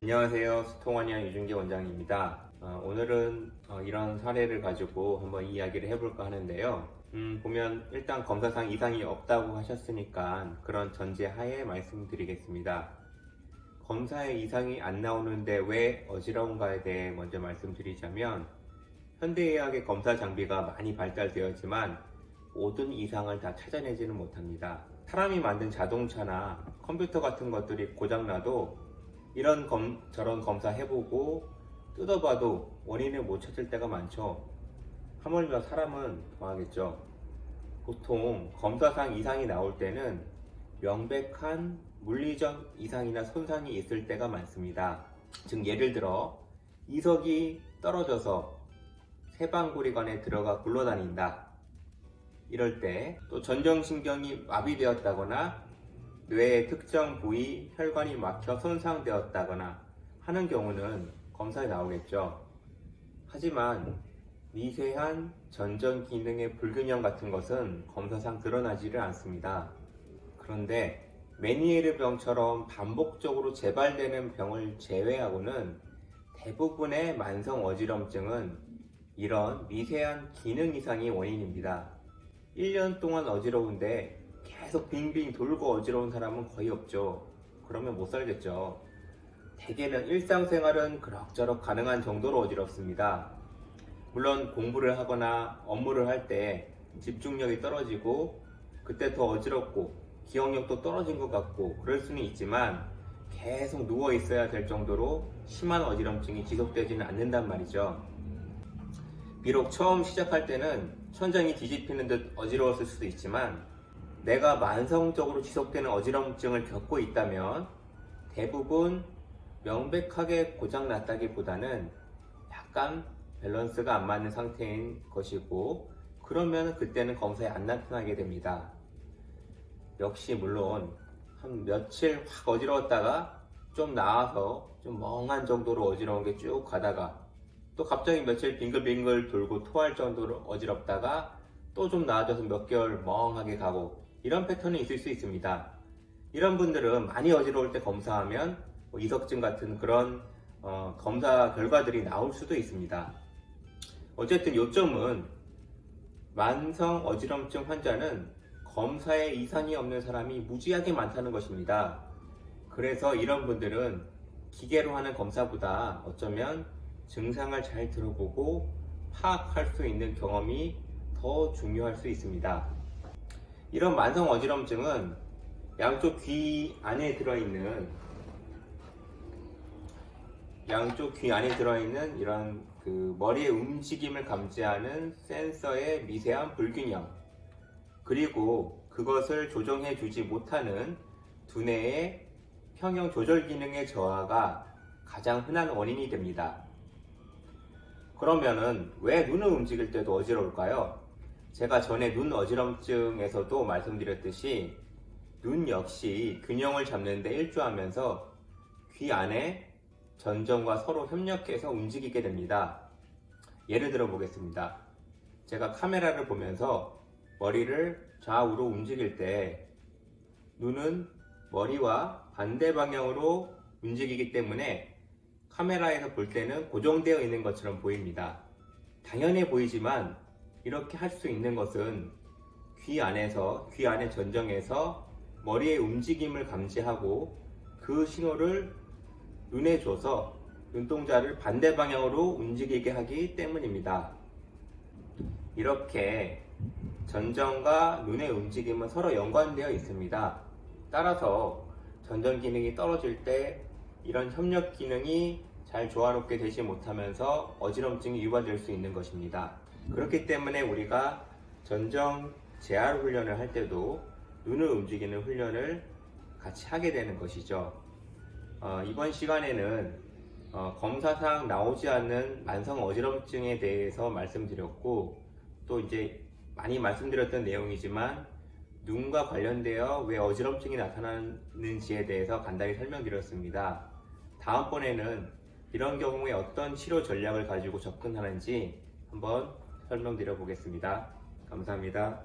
안녕하세요. 수통원의학 유준기 원장입니다. 오늘은 이런 사례를 가지고 한번 이야기를 해볼까 하는데요. 보면 일단 검사상 이상이 없다고 하셨으니까 그런 전제하에 말씀드리겠습니다. 검사에 이상이 안 나오는데 왜 어지러운가에 대해 먼저 말씀드리자면, 현대의학의 검사 장비가 많이 발달되었지만 모든 이상을 다 찾아내지는 못합니다. 사람이 만든 자동차나 컴퓨터 같은 것들이 고장나도 저런 검사 해보고 뜯어봐도 원인을 못 찾을 때가 많죠. 하물며 사람은 더하겠죠. 보통 검사상 이상이 나올 때는 명백한 물리적 이상이나 손상이 있을 때가 많습니다. 즉 예를 들어 이석이 떨어져서 세방구리관에 들어가 굴러다닌다. 이럴 때, 또 전정신경이 마비되었다거나 뇌의 특정 부위 혈관이 막혀 손상되었다거나 하는 경우는 검사에 나오겠죠. 하지만 미세한 전정 기능의 불균형 같은 것은 검사상 드러나지를 않습니다. 그런데 메니에르 병처럼 반복적으로 재발되는 병을 제외하고는 대부분의 만성 어지럼증은 이런 미세한 기능 이상이 원인입니다. 1년 동안 어지러운데 계속 빙빙 돌고 어지러운 사람은 거의 없죠. 그러면 못 살겠죠. 대개는 일상생활은 그럭저럭 가능한 정도로 어지럽습니다. 물론 공부를 하거나 업무를 할 때 집중력이 떨어지고 그때 더 어지럽고 기억력도 떨어진 것 같고 그럴 수는 있지만, 계속 누워 있어야 될 정도로 심한 어지럼증이 지속되지는 않는단 말이죠. 비록 처음 시작할 때는 천장이 뒤집히는 듯 어지러웠을 수도 있지만, 내가 만성적으로 지속되는 어지럼증을 겪고 있다면 대부분 명백하게 고장났다기보다는 약간 밸런스가 안 맞는 상태인 것이고, 그러면 그때는 검사에 안 나타나게 됩니다. 역시 물론 한 며칠 확 어지러웠다가 좀 나아서 좀 멍한 정도로 어지러운 게 쭉 가다가 또 갑자기 며칠 빙글빙글 돌고 토할 정도로 어지럽다가 또 좀 나아져서 몇 개월 멍하게 가고, 이런 패턴이 있을 수 있습니다. 이런 분들은 많이 어지러울 때 검사하면 이석증 같은 그런 검사 결과들이 나올 수도 있습니다. 어쨌든 요점은 만성 어지럼증 환자는 검사에 이상이 없는 사람이 무지하게 많다는 것입니다. 그래서 이런 분들은 기계로 하는 검사보다 어쩌면 증상을 잘 들어보고 파악할 수 있는 경험이 더 중요할 수 있습니다. 이런 만성 어지럼증은 양쪽 귀 안에 들어있는 이런 머리의 움직임을 감지하는 센서의 미세한 불균형, 그리고 그것을 조정해 주지 못하는 두뇌의 평형 조절 기능의 저하가 가장 흔한 원인이 됩니다. 그러면은 왜 눈을 움직일 때도 어지러울까요? 제가 전에 눈 어지럼증에서도 말씀드렸듯이 눈 역시 균형을 잡는 데 일조하면서 귀 안에 전정과 서로 협력해서 움직이게 됩니다. 예를 들어 보겠습니다. 제가 카메라를 보면서 머리를 좌우로 움직일 때 눈은 머리와 반대 방향으로 움직이기 때문에 카메라에서 볼 때는 고정되어 있는 것처럼 보입니다. 당연해 보이지만 이렇게 할 수 있는 것은 귀 안의 전정에서 머리의 움직임을 감지하고 그 신호를 눈에 줘서 눈동자를 반대 방향으로 움직이게 하기 때문입니다. 이렇게 전정과 눈의 움직임은 서로 연관되어 있습니다. 따라서 전정 기능이 떨어질 때 이런 협력 기능이 잘 조화롭게 되지 못하면서 어지럼증이 유발될 수 있는 것입니다. 그렇기 때문에 우리가 전정 재활 훈련을 할 때도 눈을 움직이는 훈련을 같이 하게 되는 것이죠. 이번 시간에는 검사상 나오지 않는 만성 어지럼증에 대해서 말씀드렸고, 또 이제 많이 말씀드렸던 내용이지만 눈과 관련되어 왜 어지럼증이 나타나는지에 대해서 간단히 설명드렸습니다. 다음번에는 이런 경우에 어떤 치료 전략을 가지고 접근하는지 한번 설명드려 보겠습니다. 감사합니다.